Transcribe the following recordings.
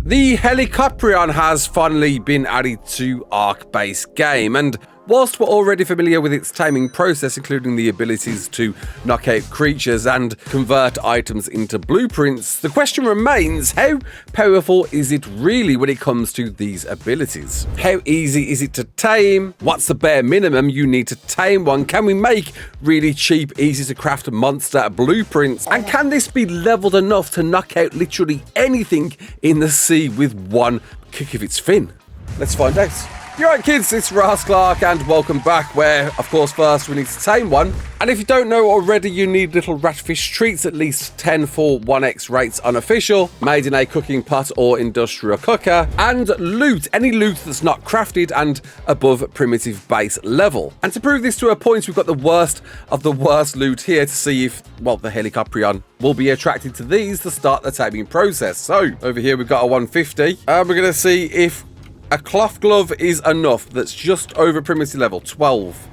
The Helicoprion has finally been added to ARK base game, and whilst we're already familiar with its taming process, including the abilities to knock out creatures and convert items into blueprints, the question remains, how powerful is it really when it comes to these abilities? How easy is it to tame? What's the bare minimum you need to tame one? Can we make really cheap, easy to craft monster blueprints? And can this be leveled enough to knock out literally anything in the sea with one kick of its fin? Let's find out. You're right, kids, it's Raasclark, and welcome back, where, of course, first we need to tame one. And if you don't know already, you need little ratfish treats, at least 10 for 1x rates unofficial, made in a cooking pot or industrial cooker, and loot, any loot that's not crafted and above primitive base level. And to prove this to a point, we've got the worst of the worst loot here to see if, well, the Helicoprion will be attracted to these to start the taming process. So, over here we've got a 150, and we're going to see if a cloth glove is enough. That's just over primitive level, 12.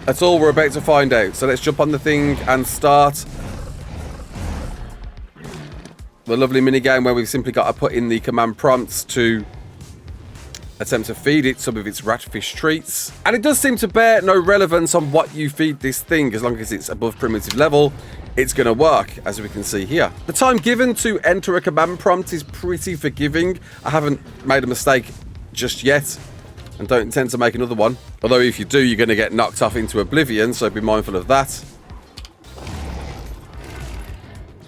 That's all we're about to find out. So let's jump on the thing and start the lovely minigame where we've simply got to put in the command prompts to attempt to feed it some of its ratfish treats. And it does seem to bear no relevance on what you feed this thing. As long as it's above primitive level, it's going to work, as we can see here. The time given to enter a command prompt is pretty forgiving. I haven't made a mistake just yet, and don't intend to make another one. Although if you do, you're going to get knocked off into oblivion, so be mindful of that.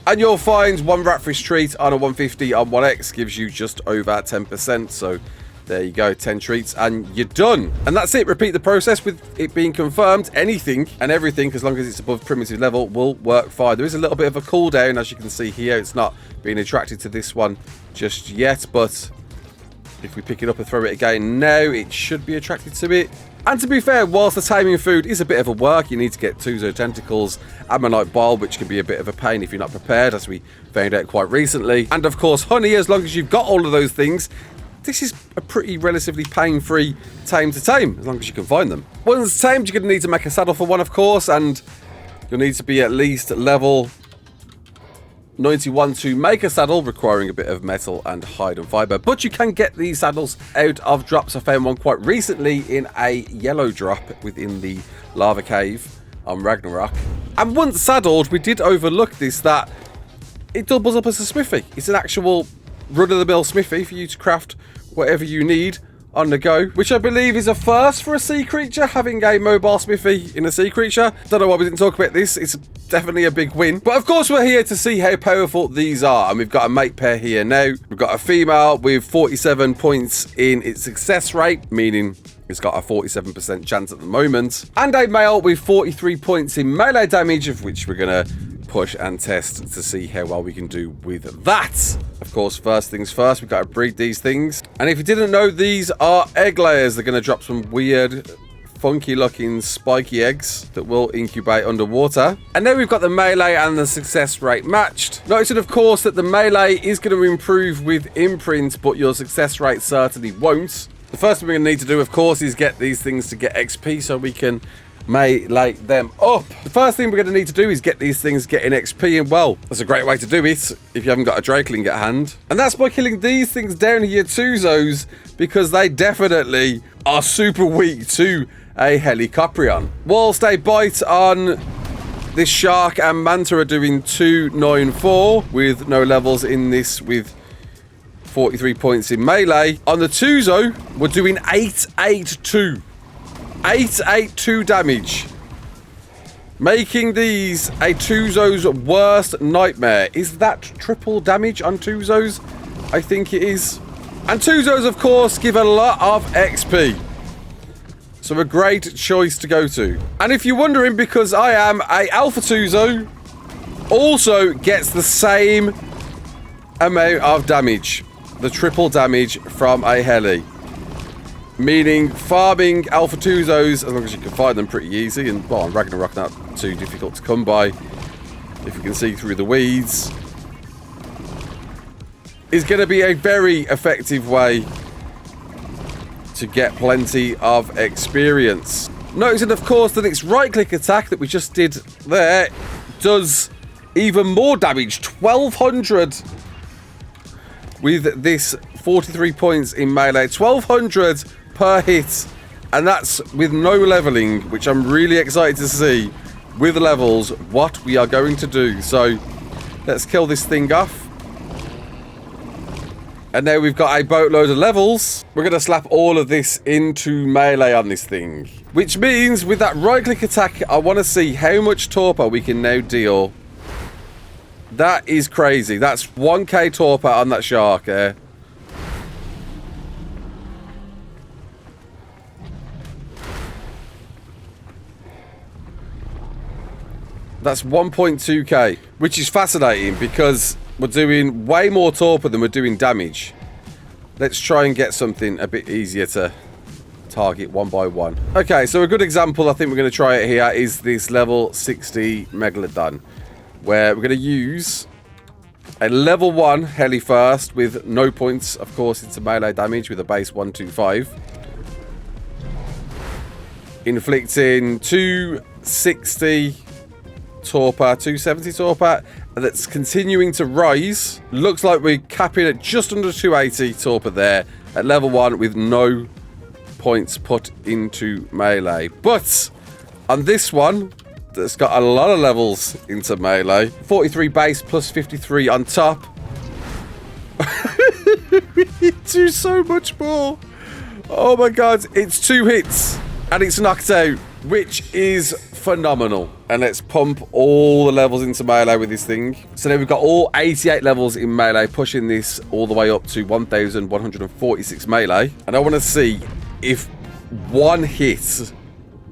And you'll find one ratfish treat on a 150 on 1x gives you just over 10%, so there you go, 10 treats and you're done. And that's it. Repeat the process with it being confirmed. Anything and everything, as long as it's above primitive level, will work fine. There is a little bit of a cooldown, as you can see here. It's not being attracted to this one just yet, but if we pick it up and throw it again now, it should be attracted to it. And to be fair, whilst the taming food is a bit of a work, you need to get Tuzo tentacles, ammonite bile, which can be a bit of a pain if you're not prepared, as we found out quite recently. And of course, honey, as long as you've got all of those things, this is a pretty relatively pain-free tame to tame, as long as you can find them. Once tamed, you're going to need to make a saddle for one, of course, and you'll need to be at least level 91 to make a saddle, requiring a bit of metal and hide and fiber. But you can get these saddles out of drops. I found one quite recently in a yellow drop within the lava cave on Raasclark. And once saddled, we did overlook this, that it doubles up as a smithy. It's an actual run-of-the-mill smithy for you to craft whatever you need on the go, which I believe is a first for a sea creature, having a mobile smithy in a sea creature. Don't know why we didn't talk about this. It's definitely a big win. But of course, we're here to see how powerful these are. And we've got a mate pair here now. We've got a female with 47 points in its success rate, meaning it's got a 47% chance at the moment. And a male with 43 points in melee damage, of which we're going to push and test to see how well we can do with that. Of course, first things first, we've got to breed these things. And if you didn't know, these are egg layers. They're going to drop some weird, funky looking spiky eggs that will incubate underwater. And then we've got the melee and the success rate matched. Notice, of course, that the melee is going to improve with imprint, but your success rate certainly won't. The first thing we're going to need to do, of course, is get these things to get XP so we can melee them up. The first thing we're going to need to do is get these things getting XP, and well, that's a great way to do it if you haven't got a Drakeling at hand. And that's by killing these things down here, Tuzos, because they definitely are super weak to a Helicoprion. Whilst a bite on this shark and manta are doing 294 with no levels in this, with 43 points in melee. On the Tuzo, we're doing 882. 882 damage, making these a Tuzo's worst nightmare. Is that triple damage on Tuzos? I think it is. And Tuzos, of course, give a lot of XP, so a great choice to go to. And if you're wondering, because I am a Alpha Tuzo, also gets the same amount of damage, the triple damage from a Heli. Meaning farming Alpha Tuzos, as long as you can find them, pretty easy. And well, on Raasclark, not too difficult to come by if you can see through the weeds, is going to be a very effective way to get plenty of experience. Noticing, of course, that its right-click attack that we just did there does even more damage, 1200 with this 43 points in melee, 1200 per hit, and that's with no leveling, which I'm really excited to see with levels what we are going to do. So let's kill this thing off. And now we've got a boatload of levels. We're going to slap all of this into melee on this thing. Which means with that right-click attack, I want to see how much torpor we can now deal. That is crazy. That's 1k torpor on that shark there. That's 1.2k, which is fascinating because we're doing way more torpor than we're doing damage. Let's try and get something a bit easier to target one by one. Okay, so a good example, I think we're going to try it here, is this level 60 Megalodon, where we're going to use a level 1 heli first with no points, of course, into melee damage with a base 125. Inflicting 260 torpor, 270 torpor, and that's continuing to rise. Looks like we're capping at just under 280 torpor there at level 1 with no points put into melee. But on this one, that's got a lot of levels into melee. 43 base plus 53 on top. We do so much more. Oh my god, it's 2 hits and it's knocked out, which is phenomenal. And let's pump all the levels into melee with this thing. So now we've got all 88 levels in melee, pushing this all the way up to 1146 melee. And I want to see if one hit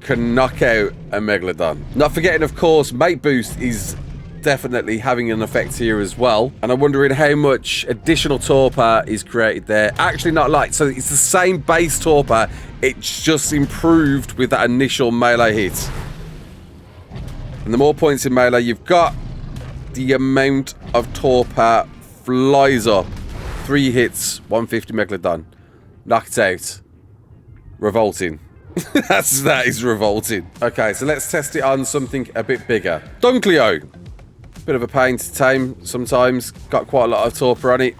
can knock out a Megalodon. Not forgetting, of course, mate boost is definitely having an effect here as well. And I'm wondering how much additional torpor is created there. Actually, not like, so it's the same base torpor, it's just improved with that initial melee hit. And the more points in melee you've got, the amount of torpor flies up. 3 hits, 150 Megalodon. Knocked out. Revolting. That is revolting. Okay, so let's test it on something a bit bigger. Dunkleo. Bit of a pain to tame sometimes. Got quite a lot of torpor on it.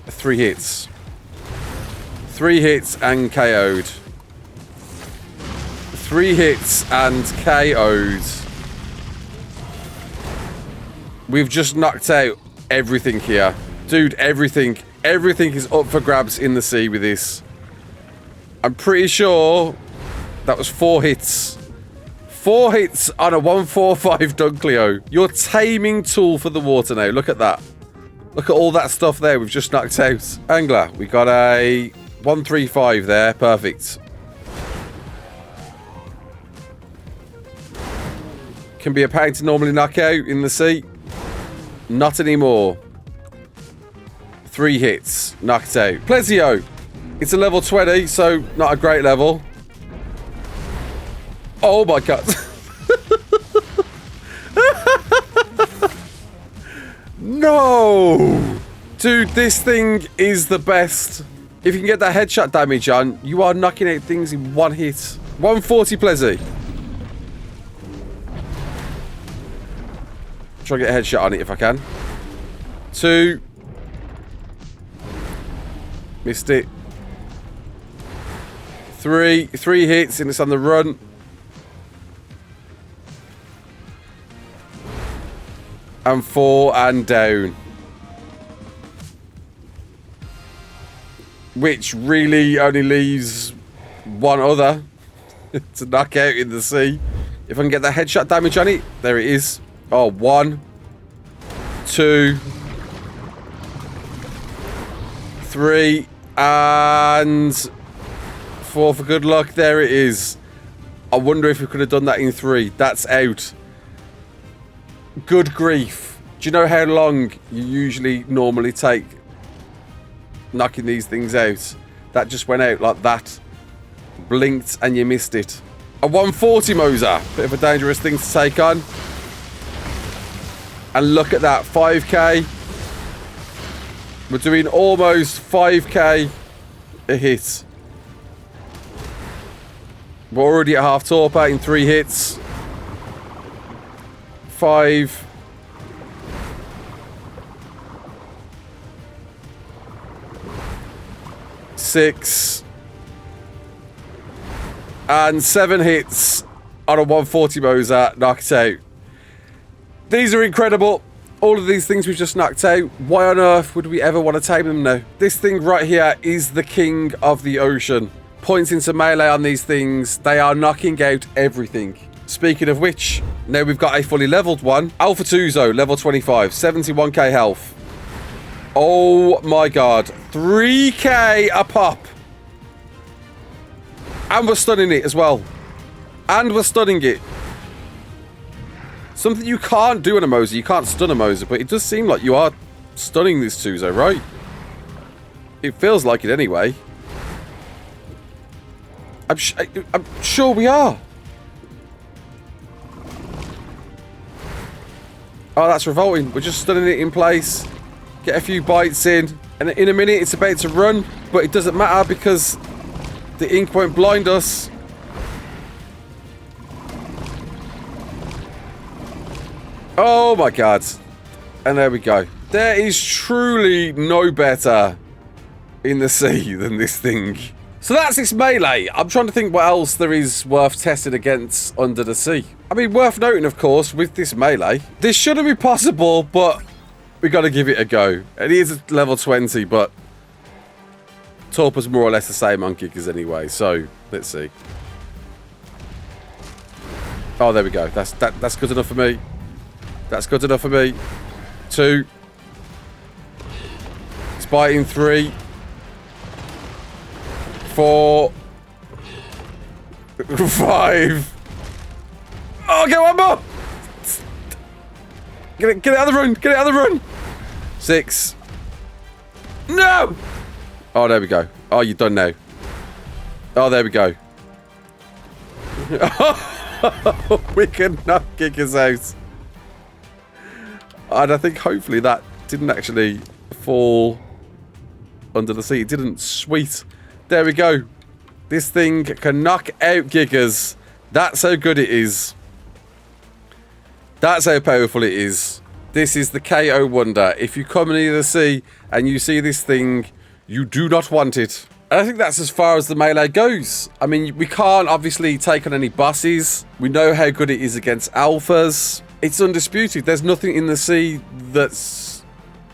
Three hits. 3 hits and KO'd. 3 hits and KO'd. We've just knocked out everything here. Dude, everything. Everything is up for grabs in the sea with this. I'm pretty sure that was 4 hits. 4 hits on a 145 Dunkleo. Your taming tool for the water now. Look at that. Look at all that stuff there we've just knocked out. Angler, we got a 135 there. Perfect. Can be a pain to normally knock out in the sea. Not anymore. 3 hits. Knocked out. Plesio. It's a level 20, so not a great level. Oh my god. No! Dude, this thing is the best. If you can get that headshot damage on, you are knocking out things in 1 hit. 140 Plesi. Try and get a headshot on it if I can. 2. Missed it. 3 hits and it's on the run. And 4 and down. Which really only leaves one other to knock out in the sea. If I can get that headshot damage on it, there it is. Oh, 1, 2, 3, and 4 for good luck. There it is. I wonder if we could have done that in 3. That's out. Good grief. Do you know how long you usually normally take knocking these things out? That just went out like that. Blinked and you missed it. A 140 Moser. Bit of a dangerous thing to take on. And look at that. 5k. We're doing almost 5k a hit. We're already at half torpor in 3 hits. 5. Six. And 7 hits on a 140 Moser. Knock it out. These are incredible. All of these things we've just knocked out. Why on earth would we ever want to tame them now? This thing right here is the king of the ocean. Points into melee on these things. They are knocking out everything. Speaking of which, now we've got a fully leveled one. Alpha Tuzo, level 25, 71k health. Oh my god. 3k a pop. And we're stunning it as well. And we're stunning it. Something you can't do in a Moser. You can't stun a Moser, but it does seem like you are stunning this Tuzo, right? It feels like it anyway. I'm sure we are. Oh, that's revolting. We're just stunning it in place. Get a few bites in. And in a minute, it's about to run. But it doesn't matter because the ink won't blind us. Oh my god. And there we go. There is truly no better in the sea than this thing. So that's its melee. I'm trying to think what else there is worth testing against under the sea. I mean, worth noting, of course, with this melee, this shouldn't be possible, but we got to give it a go. It is level 20, but Torpor's more or less the same on Gigas anyway, so let's see. Oh, there we go. That's good enough for me. That's good enough for me. 2. It's biting 3. 4. 5. Oh, get one more. Get it out of the run. Get it out of the run. 6. No. Oh, there we go. Oh, you're done now. Oh, there we go. We can knock Gigas out. And I think hopefully that didn't actually fall under the sea. It didn't. Sweet. There we go. This thing can knock out Gigas. That's how good it is. That's how powerful it is. This is the KO wonder. If you come near the sea and you see this thing, you do not want it. And I think that's as far as the melee goes. I mean, we can't obviously take on any bosses. We know how good it is against alphas. It's undisputed. There's nothing in the sea that's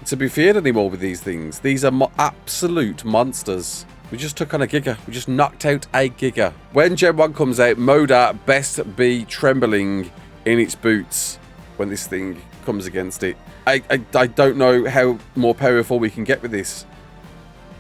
to be feared anymore with these things. These are absolute monsters. We just took on a Giga. We just knocked out a Giga. When Gen 1 comes out, Moda best be trembling in its boots when this thing comes against it. I don't know how more powerful we can get with this.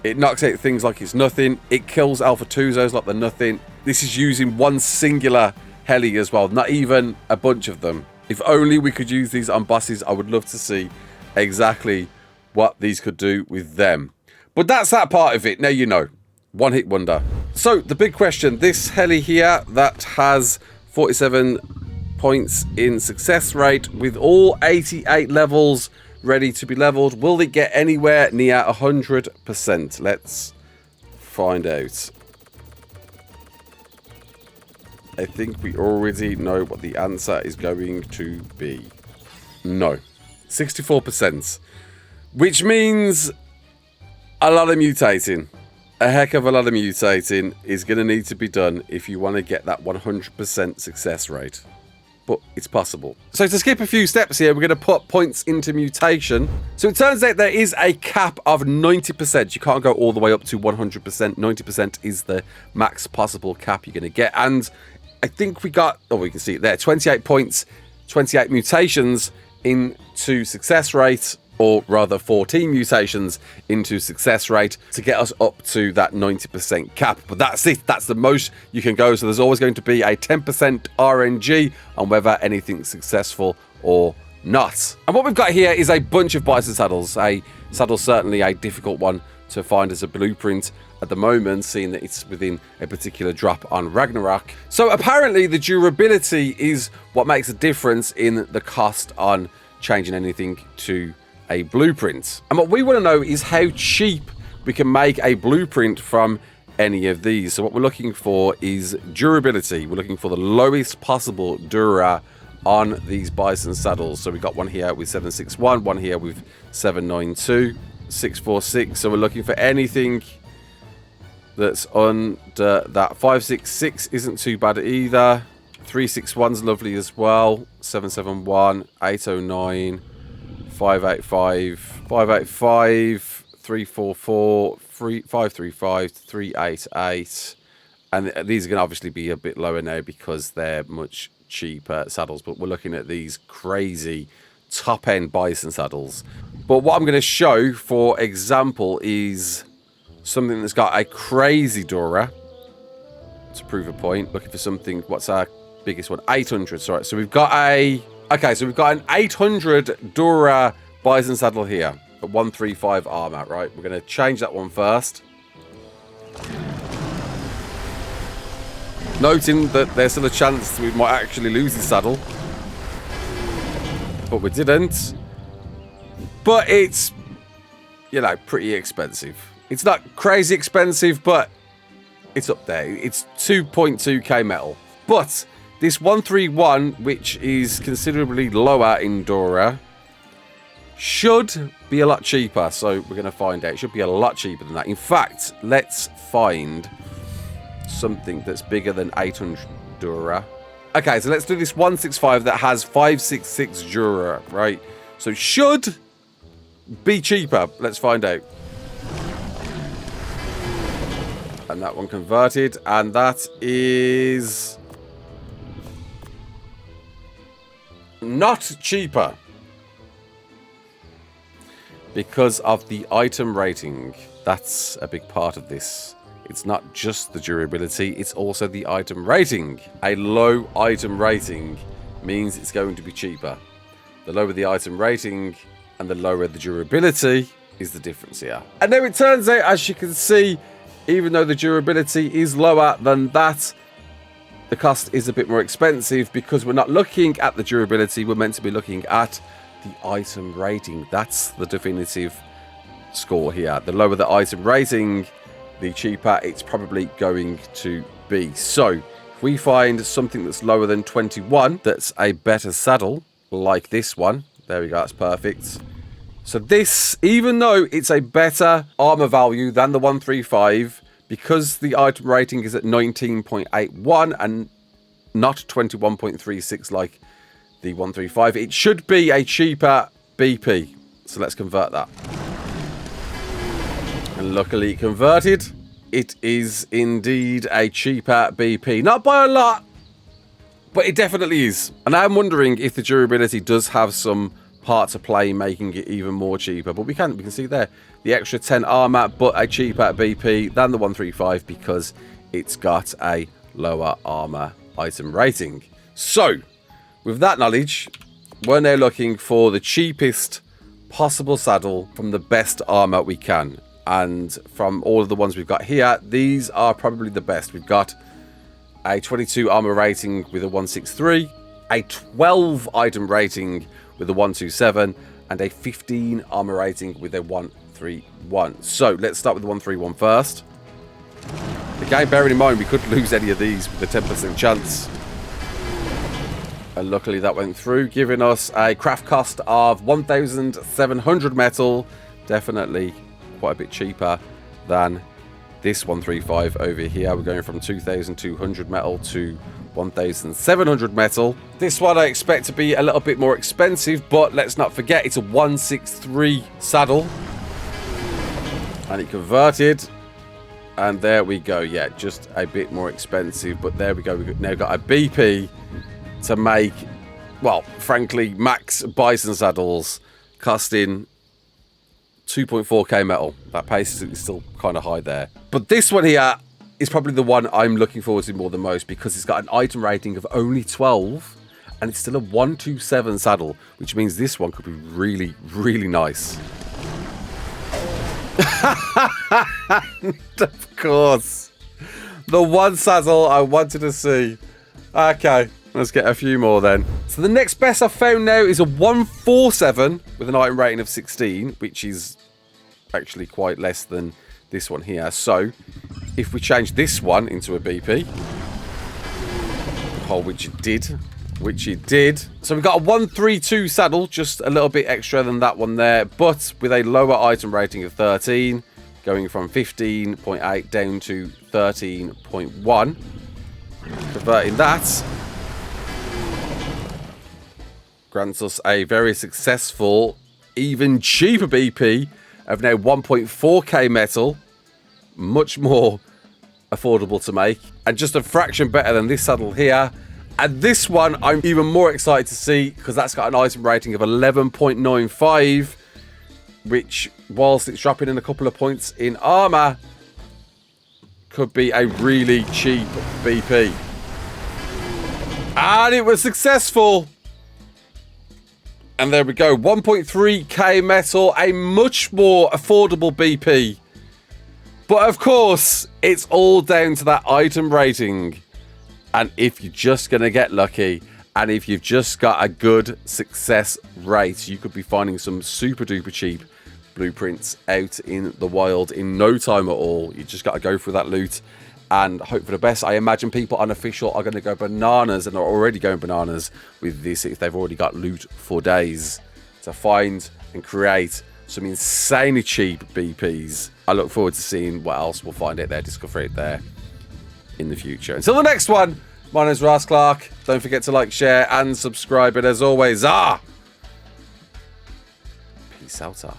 It knocks out things like it's nothing. It kills Alpha Tuzos like they're nothing. This is using one singular heli as well, not even a bunch of them. If only we could use these on bosses, I would love to see exactly what these could do with them. But that's that part of it. Now you know. One hit wonder. So the big question, this heli here that has 47 points in success rate with all 88 levels ready to be leveled, will it get anywhere near 100%? Let's find out. I think we already know what the answer is going to be. No. 64%. Which means a lot of mutating. A heck of a lot of mutating is going to need to be done if you want to get that 100% success rate. But it's possible. So to skip a few steps here, we're going to put points into mutation. So it turns out there is a cap of 90%. You can't go all the way up to 100%. 90% is the max possible cap you're going to get. And I think we got, oh, we can see it there, 28 points, 28 mutations into success rate, or rather 14 mutations into success rate to get us up to that 90% cap. But that's it. That's the most you can go. So there's always going to be a 10% RNG on whether anything's successful or not. And what we've got here is a bunch of bison saddles. A saddle certainly a difficult one to find as a blueprint at the moment, seeing that it's within a particular drop on Raasclark. So apparently the durability is what makes a difference in the cost on changing anything to a blueprint. And what we want to know is how cheap we can make a blueprint from any of these. So what we're looking for is durability. We're looking for the lowest possible dura on these bison saddles. So we got one here with 761, one here with 792, 646. So we're looking for anything that's under that. 566 isn't too bad either. 361's lovely as well. 771, 809, 585, 585, 344, 535, 388. And these are going to obviously be a bit lower now because they're much cheaper saddles. But we're looking at these crazy top-end bison saddles. But what I'm going to show, for example, is something that's got a crazy Dura. To prove a point, looking for something. What's our biggest one? 800. Sorry. So we've got a... Okay, so we've got an 800 Dura bison saddle here. At 135 armor, right? We're going to change that one first. Noting that there's still a chance we might actually lose the saddle. But we didn't. But it's, you know, pretty expensive. It's not crazy expensive, but it's up there. It's 2.2k metal. But this 131, which is considerably lower in Dora, should be a lot cheaper. So we're going to find out. It should be a lot cheaper than that. In fact, let's find something that's bigger than 800 Dura. Okay, so let's do this 165 that has 566 Dura, right? So it should be cheaper. Let's find out. And that one converted, and that is not cheaper because of the item rating. That's a big part of this. It's not just the durability, it's also the item rating. A low item rating means it's going to be cheaper. The lower the item rating and the lower the durability is the difference here. And now it turns out, as you can see, even though the durability is lower than that, the cost is a bit more expensive because we're not looking at the durability, we're meant to be looking at the item rating. That's the definitive score here. The lower the item rating, the cheaper it's probably going to be. So if we find something that's lower than 21 that's a better saddle, like this one, there we go, that's perfect. So this, even though it's a better armor value than the 135, because the item rating is at 19.81 and not 21.36 like the 135, it should be a cheaper BP. So let's convert that. And luckily it converted. It is indeed a cheaper BP. Not by a lot, but it definitely is. And I'm wondering if the durability does have some part to play making it even more cheaper. But we can see there the extra 10 armor, but a cheaper BP than the 135 because it's got a lower armor item rating. So with that knowledge, we're now looking for the cheapest possible saddle from the best armor we can. And from all of the ones we've got here, these are probably the best. We've got a 22 armor rating with a 163, a 12 item rating with a 127, and a 15 armor rating with a 131. So let's start with the 131 first. Again, bearing in mind we could lose any of these with a 10% chance. And luckily that went through, giving us a craft cost of 1,700 metal. Definitely quite a bit cheaper than this 135 over here. We're going from 2,200 metal to 1,700 metal. This one I expect to be a little bit more expensive, but let's not forget it's a 163 saddle. And it converted. And there we go. Yeah, just a bit more expensive, but there we go. We've now got a BP to make, well, frankly, max bison saddles costing 2.4k metal. That pace is still kind of high there. But this one here is probably the one I'm looking forward to more than most because it's got an item rating of only 12 and it's still a 127 saddle, which means this one could be really, really nice. Of course. The one saddle I wanted to see. Okay, let's get a few more then. So the next best I've found now is a 147 with an item rating of 16, which is actually quite less than this one here. So if we change this one into a BP, which it did, which it did. So we've got a 132 saddle, just a little bit extra than that one there, but with a lower item rating of 13, going from 15.8 down to 13.1. Converting that grants us a very successful, even cheaper BP of now 1.4k metal. Much more affordable to make, and just a fraction better than this saddle here. And this one I'm even more excited to see, because that's got an item rating of 11.95, which, whilst it's dropping in a couple of points in armor, could be a really cheap BP. And it was successful. And there we go, 1.3k metal, a much more affordable BP. But of course, it's all down to that item rating. And if you're just going to get lucky, and if you've just got a good success rate, you could be finding some super duper cheap blueprints out in the wild in no time at all. You just got to go through that loot and hope for the best. I imagine people unofficial are going to go bananas, and are already going bananas with this if they've already got loot for days to find and create some insanely cheap BPs. I look forward to seeing what else we'll find out there, discover it there in the future. Until the next one, my name's Raasclark. Don't forget to like, share, and subscribe. And as always, peace out.